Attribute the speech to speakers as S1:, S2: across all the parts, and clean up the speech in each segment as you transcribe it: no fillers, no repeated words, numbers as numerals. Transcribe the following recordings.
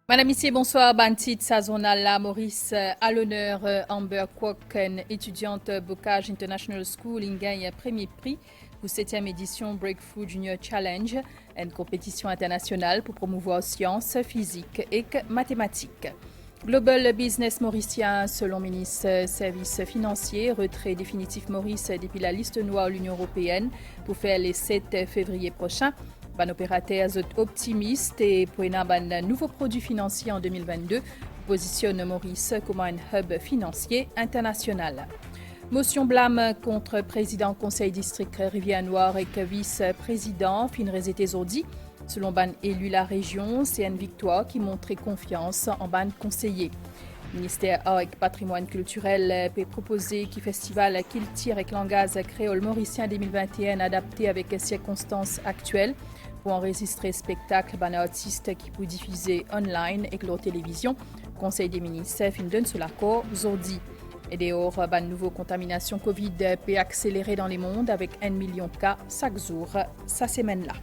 S1: Madame, Messieurs, bonsoir. Bantit Sazonala, Maurice à l'honneur, Amber Kwok, étudiante Bocage International School, gagne premier prix pour 7e édition Breakthrough Junior Challenge, une compétition internationale pour promouvoir sciences, physique et mathématiques. Global Business mauricien, selon ministre Services financiers, retrait définitif Maurice depuis la liste noire de l'Union européenne pour faire les 7 février prochain. Ban opérateur optimiste et pour un nouveau produit financier en 2022 positionne Maurice comme un hub financier international. Motion blâme contre président conseil district Rivière-Noire et vice-président Finrez Zodi. Selon ban élu la région, c'est une victoire qui montrait confiance en ban conseiller. Le ministère avec patrimoine culturel peut proposer qui festival qu'il tire avec langage créole mauricien 2021 adapté avec les circonstances actuelles pour enregistrer spectacle ban artiste qui peut diffuser online et leur télévision. Conseil des ministres fin donne sous l'accord Zordi. Et dehors, ban nouveau contamination Covid peut accélérer dans les mondes avec 1 million de cas chaque jour, sa semaine-là.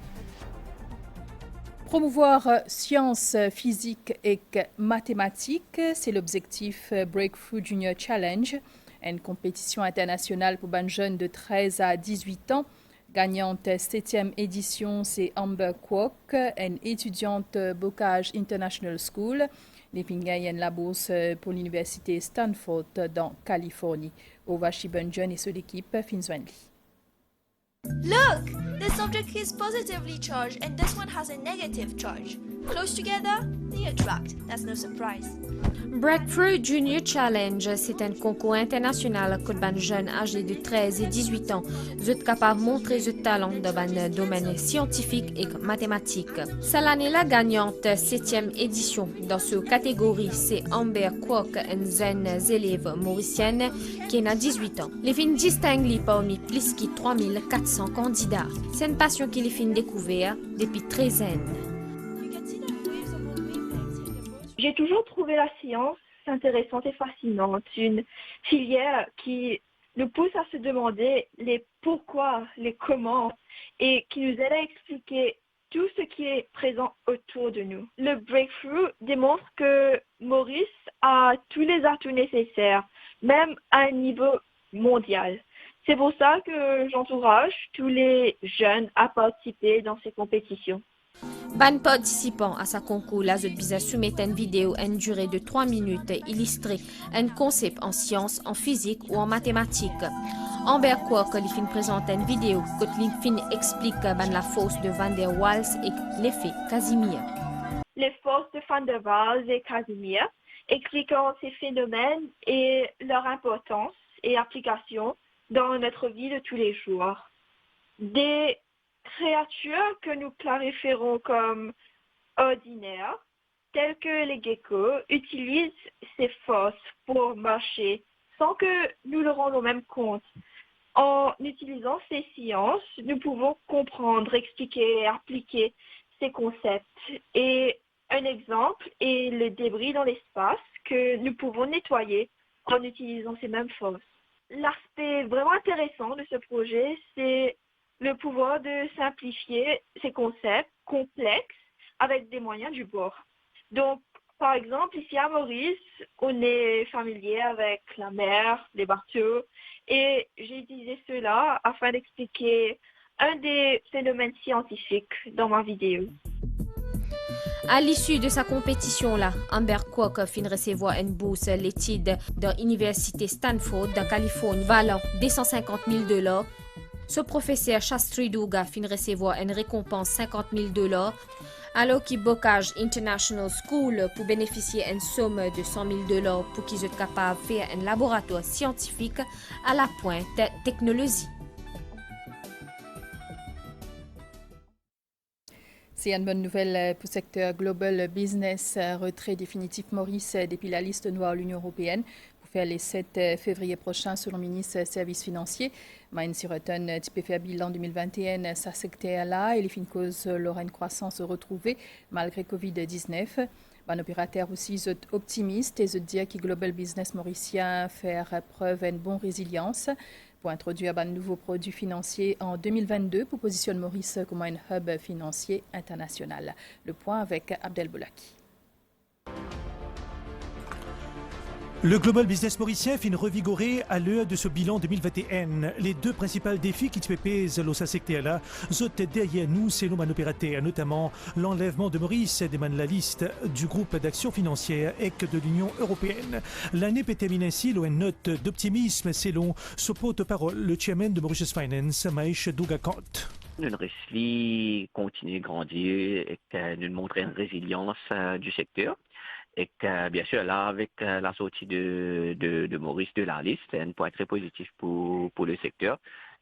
S1: Promouvoir sciences, physique et mathématiques, c'est l'objectif Breakthrough Junior Challenge, une compétition internationale pour les jeunes de 13 à 18 ans. Gagnante 7e édition, c'est Amber Kwok, une étudiante Bocage International School. Les gagnent la bourse pour l'université Stanford dans Californie. Au Vachibunjan et son équipe Finzwanli.
S2: Look! This object is positively charged and this one has a negative charge. Close together, they attract. That's no surprise.
S3: Breakthrough Junior Challenge, c'est un concours international que les jeunes âgés de 13 et 18 ans sont capables de montrer leur talent dans le domaine scientifique et mathématique. C'est l'année la gagnante 7e édition. Dans cette catégorie, c'est Amber Kwok, une jeune élève mauricienne qui a 18 ans. Les filles distinguent parmi plus de 3400 candidats. C'est une passion qui les filles découvert depuis 13 ans.
S4: J'ai toujours trouvé la science intéressante et fascinante, une filière qui nous pousse à se demander les pourquoi, les comment, et qui nous aide à expliquer tout ce qui est présent autour de nous. Le breakthrough démontre que Maurice a tous les atouts nécessaires, même à un niveau mondial. C'est pour ça que j'encourage tous les jeunes à participer dans ces compétitions.
S3: Ban participants à sa concours, la Zotbiza soumet une vidéo à une durée de 3 minutes illustrée un concept en sciences, en physique ou en mathématiques. Amber Kwok, Lifin présente une vidéo que Lifin explique la force de Van der Waals et l'effet Casimir.
S4: Les forces de Van der Waals et Casimir expliquant ces phénomènes et leur importance et application dans notre vie de tous les jours. Des créatures que nous clarifierons comme ordinaires, telles que les geckos, utilisent ces forces pour marcher sans que nous le rendions même compte. En utilisant ces sciences, nous pouvons comprendre, expliquer et appliquer ces concepts. Et un exemple est le débris dans l'espace que nous pouvons nettoyer en utilisant ces mêmes forces. L'aspect vraiment intéressant de ce projet, c'est le pouvoir de simplifier ces concepts complexes avec des moyens du bord. Donc, par exemple, ici à Maurice, on est familier avec la mer, les bateaux, et j'ai utilisé cela afin d'expliquer un des phénomènes scientifiques dans ma vidéo.
S3: À l'issue de sa compétition-là, Amber Kwok fin recevoir une bourse l'étude dans l'université Stanford, dans Californie, valant $250 000. Ce professeur Shastri Durga fin recevoir une récompense $50 000, alors qu'il Bocage International School pour bénéficier d'une somme de $100 000 pour qu'ils soient capables de faire un laboratoire scientifique à la pointe technologie.
S1: C'est une bonne nouvelle pour le secteur Global Business. Retrait définitif Maurice depuis la liste noire de l'Union européenne pour faire les 7 février prochain selon le ministre Services financiers. Maïn Siroton, type fait bilan 2021, sa secteur là et les fins causes leur une croissance retrouvée malgré Covid-19. Un opérateur aussi optimiste et dire que Global Business mauricien faire preuve d'une bonne résilience pour introduire un nouveau produit financier en 2022 pour positionner Maurice comme un hub financier international. Le point avec Abdel Boulaki.
S5: Le Global Business mauricien finit revigoré à l'heure de ce bilan 2021. Les deux principaux défis qui pèsent dans ce secteur-là sont derrière nous selon mon opérateur, notamment l'enlèvement de Maurice de la liste du groupe d'action financière et de l'Union européenne. L'année peut terminer ainsi une note d'optimisme selon ce porte-parole, le chairman de Mauritius Finance, Maïch Dougakant.
S6: Nous réussi continuer à grandir et nous montrer une résilience du secteur. Et que, bien sûr, là, avec la sortie de Maurice de la liste, c'est un point très positif pour le secteur.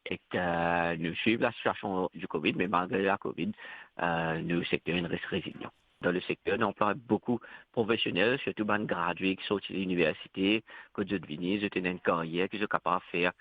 S6: Et que nous suivons la situation du Covid, mais malgré la Covid, le secteur reste résilient. Dans le secteur, on emploie beaucoup de professionnels, surtout des gradués qui sortent de l'université, que de venir, ils ont une carrière qu'ils sont capables de faire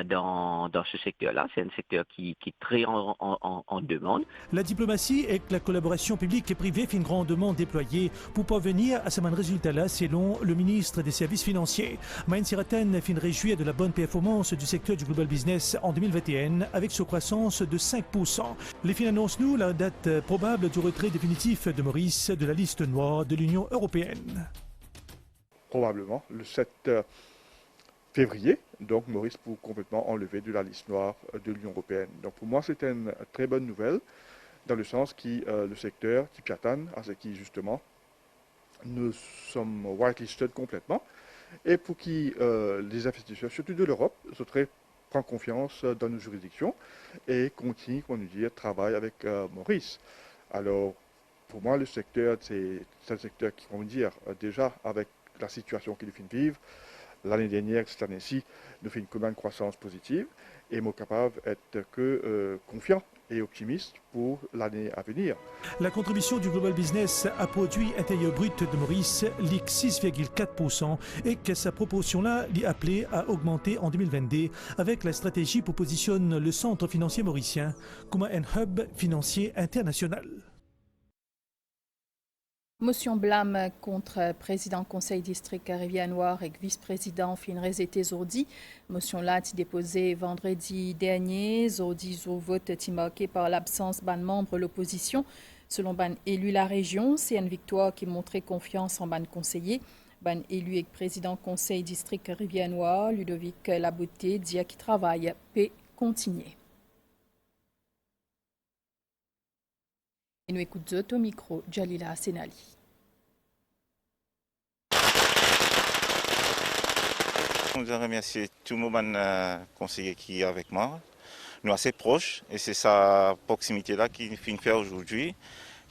S6: dans ce secteur-là. C'est un secteur qui est très en demande.
S5: La diplomatie et la collaboration publique et privée fait une grande demande déployée pour parvenir à ce même résultat-là, selon le ministre des Services financiers. Maïn Siraten fait réjouir de la bonne performance du secteur du global business en 2021 avec sa croissance de 5%. Les filles annoncent-nous la date probable du retrait définitif de Maurice de la liste noire de l'Union européenne.
S7: Probablement le 7 février, donc Maurice pour complètement enlever de la liste noire de l'Union européenne. Donc pour moi c'est une très bonne nouvelle dans le sens que le secteur qui piatane à ce qui justement nous sommes whitelisted complètement et pour qui les investisseurs, surtout de l'Europe, prennent confiance dans nos juridictions et continuent, comme nous dire, travailler avec Maurice. Alors pour moi, le secteur, c'est un secteur qui, on va dire, déjà avec la situation qu'il vient de vivre, l'année dernière, cette année-ci, nous fait une croissance positive et nous sommes capables d'être confiants et optimistes pour l'année à venir.
S5: La contribution du Global Business à produit intérieur brut de Maurice lit 6,4% et que sa proportion-là est appelée à augmenter en 2022 avec la stratégie pour positionner le centre financier mauricien comme un hub financier international.
S1: Motion blâme contre président conseil district Rivière-Noire et vice-président Finrez et Zordi. Motion là est déposée vendredi dernier. Zordi au vote est marqué par l'absence d'un membre de l'opposition. Selon ban élu la région, c'est une victoire qui montrait confiance en ban conseiller. Ban élu et président conseil district Rivière-Noire, Ludovic Labouté, dit qu'il travaille peut continuer. Et nous écoutons au micro Jalila Senali.
S8: Je voudrais remercier tout le monde conseiller qui est avec moi. Nous sommes assez proches et c'est sa proximité-là qui finit faire aujourd'hui,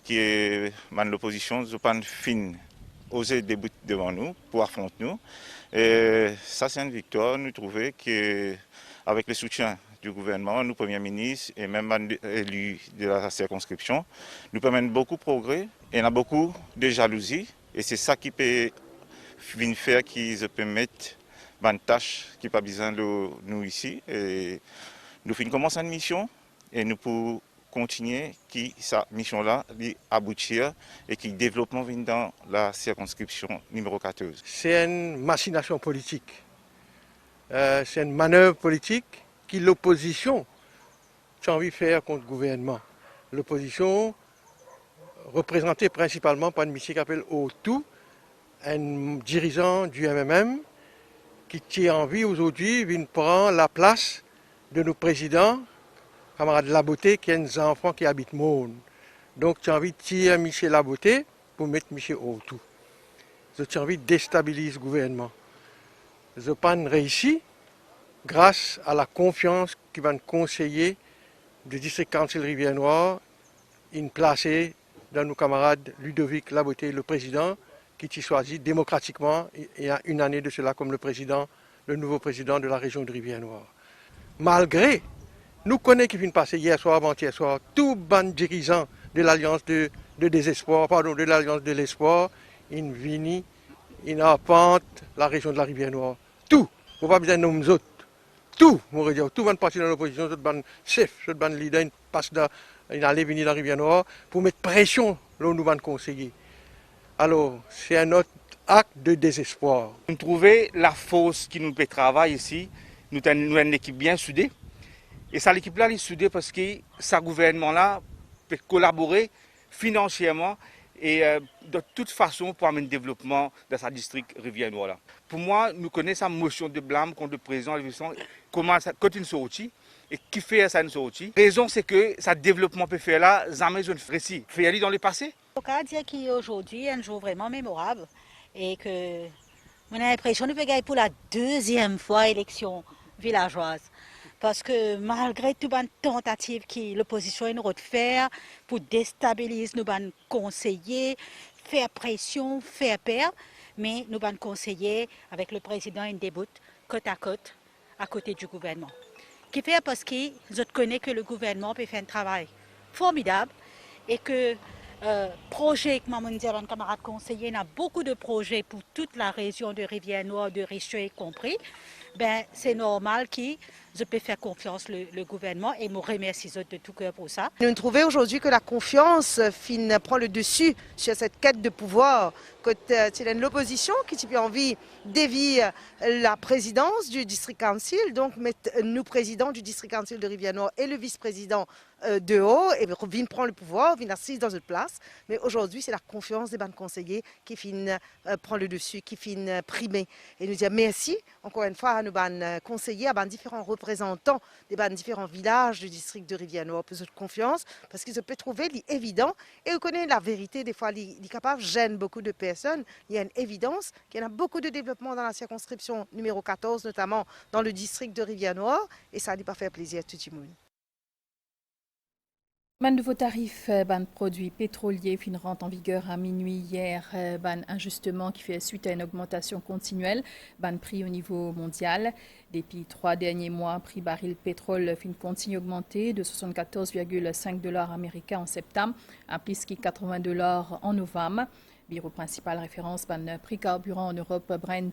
S8: qui est l'opposition, nous pas fin oser débuter devant nous pour affronter nous. Et ça c'est une victoire. Nous trouvons qu'avec le soutien du gouvernement, nous premiers ministres et même élus de la circonscription, nous permettent beaucoup de progrès et il y a beaucoup de jalousie et c'est ça qui peut faire qu'ils permettent une tâche qui n'a pas besoin de nous ici. Et nous commençons une mission et nous pouvons continuer qui cette mission-là aboutir et qui développement vient dans la circonscription numéro 14.
S9: C'est une machination politique, c'est une manœuvre politique qui l'opposition a envie de faire contre le gouvernement. L'opposition, représentée principalement par un monsieur qui s'appelle Otou, un dirigeant du MMM, qui a envie aujourd'hui de prendre la place de nos présidents, camarades Labouté, qui ont des enfants qui habitent Monde. Donc tu as envie de tirer Michel Labouté pour mettre Michel Otou. Tu as envie de déstabiliser le gouvernement. Je n'ai pas réussi grâce à la confiance qui va nous conseiller du district council Rivière-Noire, une placée dans nos camarades Ludovic Labouté, le président, qui t'y choisit démocratiquement il y a une année de cela comme le nouveau président de la région de Rivière-Noire. Malgré, nous connaissons qui vient de passer hier soir, avant-hier soir, tout ban dirigeant de l'Alliance de l'Alliance de l'Espoir, ils viennent, ils arpentent la région de la Rivière-Noire. Tout, il ne faut pas besoin de nous autres. Tout, tout va passer dans l'opposition, tout ban chef, tout ban leader, ils allaient venir dans la Rivière-Noire pour mettre pression là où nous allons conseiller. Alors, c'est un autre acte de désespoir.
S10: Nous trouvons la force qui nous fait travailler ici. Nous avons une équipe bien soudée. Et ça, l'équipe-là est soudée parce que ce gouvernement-là peut collaborer financièrement et de toute façon pour amener le développement dans sa district Rivière-Noire. Pour moi, nous connaissons sa motion de blâme contre le président, comment ça continue sorti et qui fait ça une sortie. La raison c'est que ça développement peut faire là, jamais je ne ferai si. Fait aller dans le passé.
S11: On peut dire qu'aujourd'hui est un jour vraiment mémorable et que on a l'impression de gagner pour la deuxième fois élection villageoise. Parce que malgré toute une tentative que l'opposition a de faire pour déstabiliser nos conseillers, faire pression, faire peur, mais nos conseillers avec le président une déboute côte à côté du gouvernement. Qui fait parce qu'ils connaissent que le gouvernement peut faire un travail formidable et que projet, comme on dit à un camarade conseiller, il y a beaucoup de projets pour toute la région de Rivière-Noire, de Richelieu y compris. Ben, c'est normal que je peux faire confiance le gouvernement et me remercie de tout cœur pour ça.
S12: Nous trouvons aujourd'hui que la confiance prend le dessus sur cette quête de pouvoir. C'est l'opposition qui a envie d'éviter la présidence du District Council, donc nous présidents du District Council de Rivière-Noire et le vice-président de haut, et vient prendre le pouvoir, vient assis dans une place. Mais aujourd'hui, c'est la confiance des conseillers qui prend le dessus, qui primer. Et nous dire merci encore une fois à nos conseillers, à différents représentants des différents villages du district de Rivière-Noire pour cette confiance, parce qu'ils peuvent trouver l'évident et vous connaissez la vérité. Des fois, les capables gênent beaucoup de personnes. Il y a une évidence qu'il y a beaucoup de développement dans la circonscription numéro 14, notamment dans le district de Rivière-Noire, et ça n'a pas fait plaisir à tout le monde.
S1: Ban nouveau tarif ban produits pétroliers fin rentre en vigueur à minuit hier. Ban ajustement qui fait suite à une augmentation continuelle. Ban prix au niveau mondial. Depuis 3 derniers mois, prix baril pétrole fin continue augmenter de 74,5 $ américains en septembre à plus que 80 $ en novembre. Bureau principal référence ban prix carburant en Europe, Brent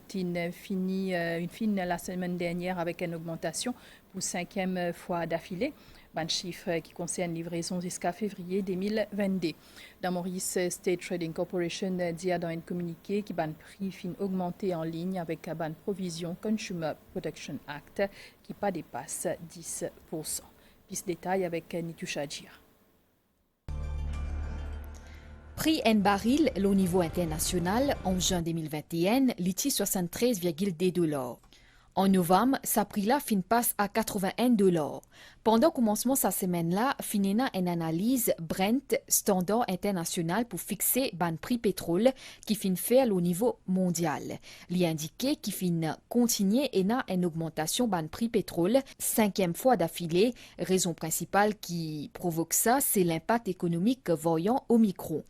S1: finit la semaine dernière avec une augmentation pour 5e fois d'affilée. Un chiffre qui concerne livraison jusqu'à février 2022. Dans Maurice, State Trading Corporation dit dans un communiqué que ban prix fin augmenté en ligne avec ban provision Consumer Protection Act qui pas dépasse 10%. Plus de détails avec Nitusha Djir.
S13: Prix en baril au niveau international en juin 2021, l'ITI 73,2 $. En novembre, sa prix-là fin passe à 81 $. Pendant commencement sa semaine-là, finina une analyse Brent standard international pour fixer ban prix pétrole qui fin faire au niveau mondial. Il indiqué qu'il fin continuer et n'a une augmentation ban prix pétrole 5e fois d'affilée. Raison principale qui provoque ça, c'est l'impact économique voyant au micro.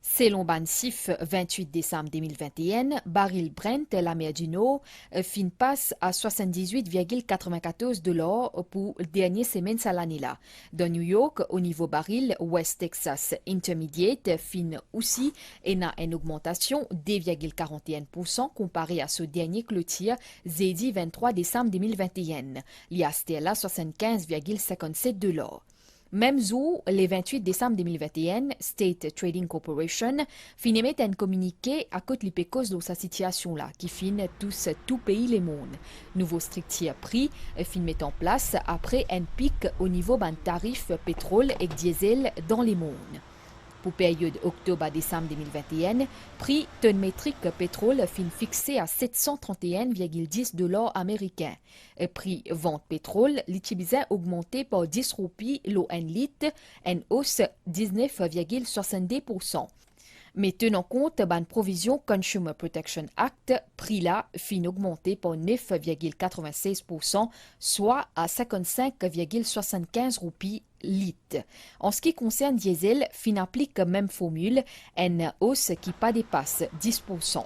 S13: Selon Bansif, 28 décembre 2021, baril Brent, la mer du Nord, fin passe à 78,94 $ pour la dernière semaine de l'année-là. Dans New York, au niveau baril, West Texas Intermediate fin aussi et a une augmentation de 2,41% comparé à ce dernier clôture, jeudi 23 décembre 2021. Il y a 75,57 $. Même jour, le 28 décembre 2021, State Trading Corporation fin émettre un communiqué à côté de cause de sa situation-là, qui fin tout pays le monde. Nouveau strictier prix fin met en place après un pic au niveau d'un tarif pétrole et diesel dans le monde. Pour période octobre à décembre 2021, prix tonne métrique pétrole fin fixé à 731,10 $ américains. Prix vente pétrole, l'utilisait augmenté par 10 roupies l'eau 1 litre, une hausse 19,62%. Mais tenant compte ban provision Consumer Protection Act, prix là fin augmenté par 9,96%, soit à 55,75 roupies litre. En ce qui concerne diesel, fin applique même formule, une hausse qui pas dépasse 10%.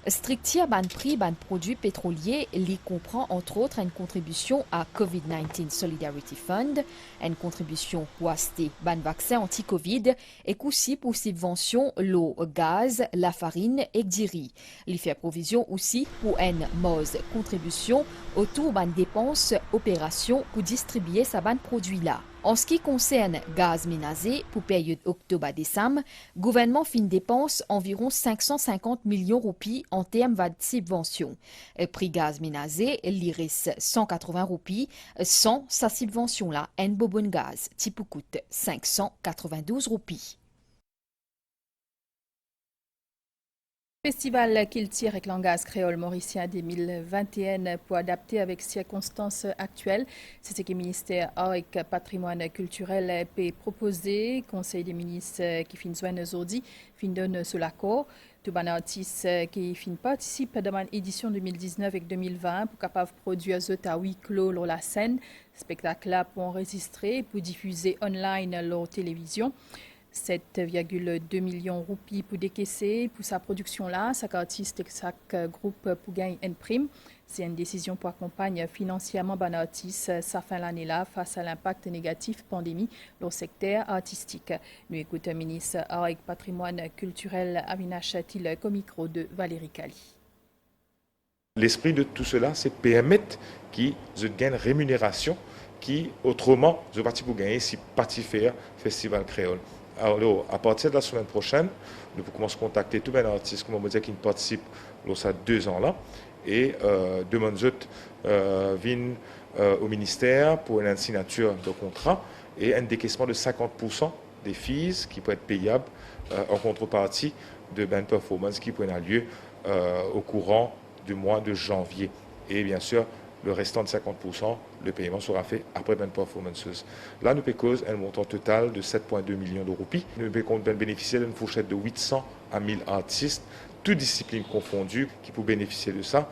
S13: Strictia ban prix ban produits pétroliers, li comprend entre autres une contribution à COVID-19 Solidarity Fund, une contribution pour acheter ban vaccin anti-Covid et aussi pour subvention l'eau, gaz, la farine et du riz. Il fait provision aussi pour une mauvaise contribution autour ban dépenses opérations pour distribuer sa ban produit là. En ce qui concerne gaz ménager, pour période octobre à décembre, gouvernement fin dépense environ 550 millions roupies en termes de subvention. Prix gaz ménager, l'iris 180 roupies, sans sa subvention là, un bobon gaz, type coûte 592 roupies.
S1: Festival qu'il tire avec langage créole mauricien 2021 pour adapter avec circonstances actuelles. C'est ce que le ministère avec patrimoine culturel peut proposer. Conseil des ministres qui finit joindre aujourd'hui, fin donne sur l'accord. Tout les artistes qui participent dans l'édition 2019 et 2020 pour capable produire à huis clos sur la scène. Spectacle là pour enregistrer pour diffuser online leur télévision. 7,2 millions de roupies pour décaisser pour sa production-là. Chaque artiste et chaque groupe pour gagner une prime. C'est une décision pour accompagner financièrement les artistes sa fin l'année-là face à l'impact négatif pandémie dans le secteur artistique. Nous écoutons le ministre avec patrimoine culturel Avinash Tille au micro de Valérie Kali.
S14: L'esprit de tout cela, c'est permettre qu'ils gagnent rémunération qui, autrement, je parti pour gagner si parti faire Festival Créole. Alors, à partir de la semaine prochaine, nous commençons à contacter tous les artistes qui participent dans ces 2 ans-là et demandent viennent au ministère pour une signature de contrat et un décaissement de 50% des fees qui peut être payable en contrepartie de une performance qui peut avoir lieu au courant du mois de janvier. Et bien sûr, le restant de 50%, le paiement sera fait après 20 performances. Là, nous payons un montant total de 7,2 millions de roupies. Nous payons bénéficier d'une fourchette de 800 à 1000 artistes, toutes disciplines confondues, qui peuvent bénéficier de ça.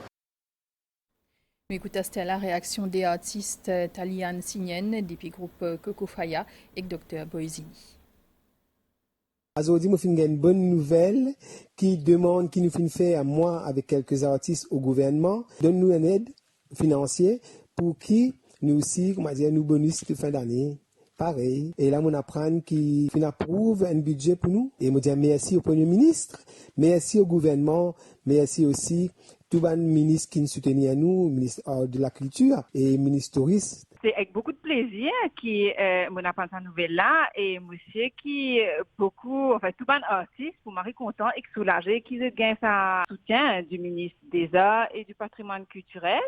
S1: Nous écoutons la réaction des artistes Taliane Signen, depuis groupe Coco Faya et Dr Boisini.
S15: Aujourd'hui, nous avons une bonne nouvelle qui demande, qui nous fait faire, moi, avec quelques artistes au gouvernement, donne-nous une aide financière pour qui nous aussi, comment dire, nous bonus de fin d'année. Pareil. Et là, on apprend qui approuve un budget pour nous. Et on dit merci au Premier ministre, merci au gouvernement, merci aussi tous les ministres qui nous soutiennent à nous, ministre de la Culture et ministre touriste.
S16: C'est avec beaucoup de plaisir qu'on apprend cette nouvelle-là et monsieur qui beaucoup, enfin tout les artistes, pour Marie content et soulagé qu'ils gagnent sa soutien du ministre des Arts et du Patrimoine culturel.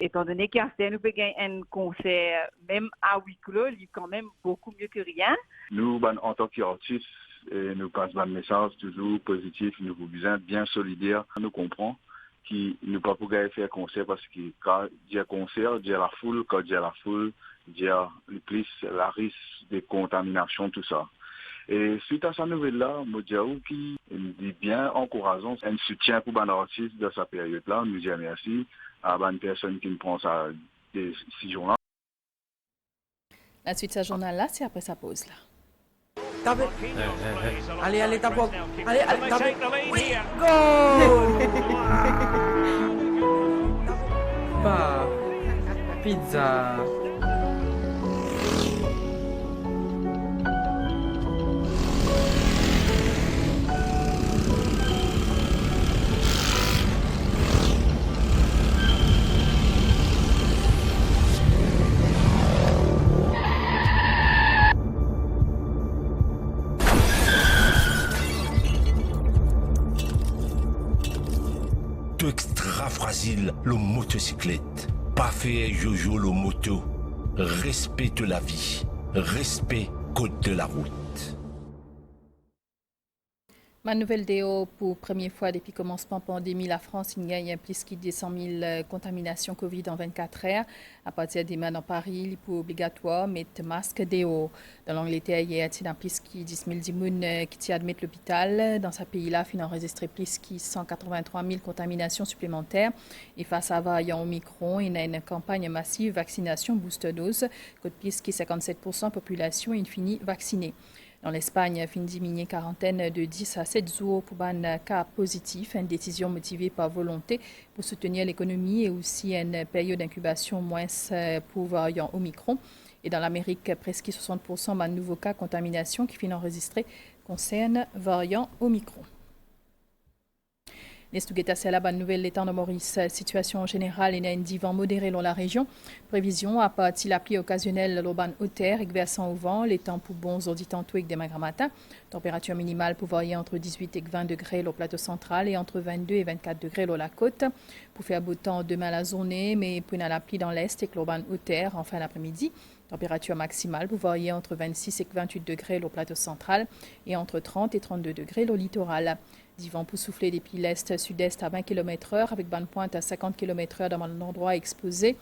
S16: Étant donné qu'à nous peut gagner un concert même à huis clos, il est quand même beaucoup mieux que rien.
S17: Nous, en tant qu'artistes, nous passons un message toujours positif, nous vous besoin bien solidaire, nous comprenons qui nous pas pour faire concert parce que quand il y a concert, il y a la foule, quand il y a la foule, il y a le plus la risque de contamination, tout ça. Et suite à cette nouvelle-là, Modiaou qui dit bien encourageant un soutien pour les artistes de cette période-là, nous disons merci à une personne qui prend sa décision-là.
S1: La suite de ce journal-là, c'est après sa pause là.
S18: Allez, tape. Allez, tape. Oui, go! Pas pizza.
S19: Extra fragile, le motocyclette. Pas fait jojo le moto. Respecte la vie. Respect code de la route.
S1: Ma nouvelle déo pour première fois depuis le commencement de la pandémie, la France gagne plus de 200 000 contaminations Covid en 24 heures. À partir de maintenant, Paris, il est obligatoire de mettre masque déo. Dans l'Angleterre, il y a plus de 10 000 personnes qui admettent l'hôpital. Dans ce pays-là, il a enregistré plus de 183 000 contaminations supplémentaires. Et face à variant Omicron, il y a une campagne massive de vaccination booster dose, que plus de 57% de la population est finie vaccinée. Dans l'Espagne, fin diminuer quarantaine de 10 à 7 jours pour un cas positif, une décision motivée par volonté pour soutenir l'économie et aussi une période d'incubation moins pour variant Omicron. Et dans l'Amérique, presque 60% de nouveaux cas de contamination qui finissent enregistrés concernent variant Omicron. C'est la bonne nouvelle, l'état de Maurice. Situation générale, il y a un divan modéré dans la région. Prévision, à partir de la pluie occasionnelle, l'auban hauteur et versant au vent, les temps pour bons audits tantôt avec des magres matins. Température minimale pour varier entre 18 et 20 degrés au plateau central et entre 22 et 24 degrés dans la côte. Pour faire beau temps demain la journée, mais pour la pluie dans l'est et l'auban hauteur en fin d'après-midi. Température maximale pour varier entre 26 et 28 degrés au plateau central et entre 30 et 32 degrés au littoral. Du vent pour souffler depuis l'est-sud-est à 20 km/h avec bonne pointe à 50 km/h dans un endroit exposé.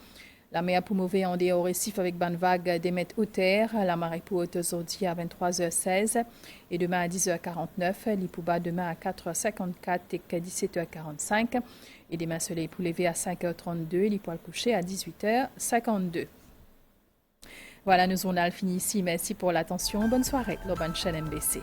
S1: La mer pour mauvais en dehors au récif avec bonne vague des mètres au terre. La marée pour haute aujourd'hui à 23h16 et demain à 10h49. L'Ipouba demain à 4h54 et 17h45. Et demain soleil pour lever à 5h32 et l'Ipoil couché à 18h52. Voilà, nos journaux finis ici. Merci pour l'attention. Bonne soirée. La bonne chaîne MBC.